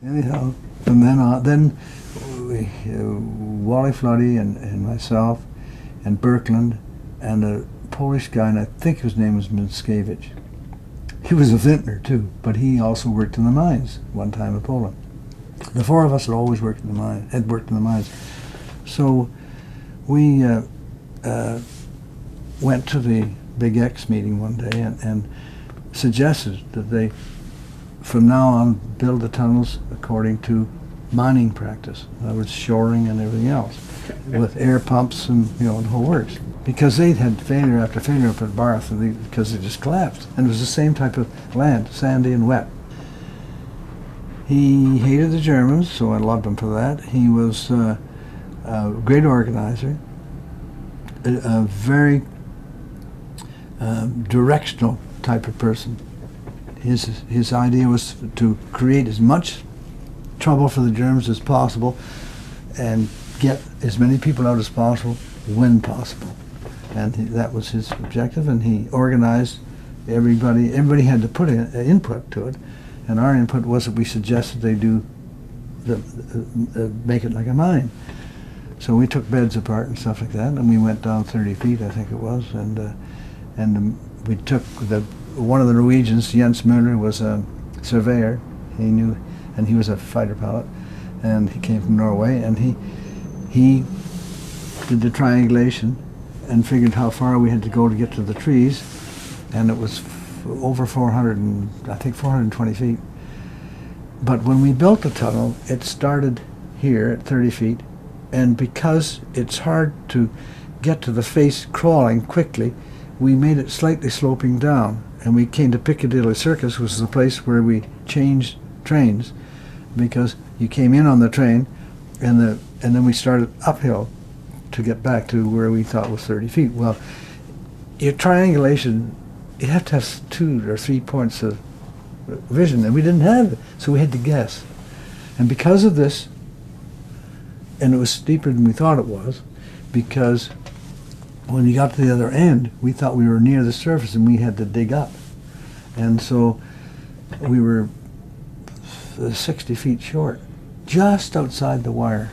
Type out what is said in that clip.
Anyhow, from then on, then we, Wally Floody and myself and Birkeland and a Polish guy, and I think his name was Mickiewicz. He was a vintner too, but he also worked in the mines one time in Poland. The four of us had always worked in the mine, So we went to the Big X meeting one day and suggested that they, from now on, build the tunnels according to mining practice. In other words, shoring and everything else, with air pumps and the whole works. Because they'd had failure after failure up at Barth because they just collapsed. And it was the same type of land, sandy and wet. He hated the Germans, so I loved him for that. He was a great organizer, a very directional type of person. His idea was to create as much trouble for the Germans as possible and get as many people out as possible when possible. And that was his objective, and he organized everybody. Everybody had to put in input to it, and our input was that we suggested they do make it like a mine. So we took beds apart and stuff like that, and we went down 30 feet, I think it was, and we took one of the Norwegians, Jens Müller, was a surveyor. He knew, and he was a fighter pilot, and he came from Norway, and he did the triangulation and figured how far we had to go to get to the trees, and it was over 420 feet. But when we built the tunnel, it started here at 30 feet, and because it's hard to get to the face crawling quickly, we made it slightly sloping down, and we came to Piccadilly Circus, which is the place where we changed trains, because you came in on the train, and then we started uphill to get back to where we thought was 30 feet. Well, your triangulation, you have to have 2 or 3 points of vision, and we didn't have it, so we had to guess. And because of this, and it was steeper than we thought it was, because when we got to the other end, we thought we were near the surface and we had to dig up. And so we were 60 feet short, just outside the wire.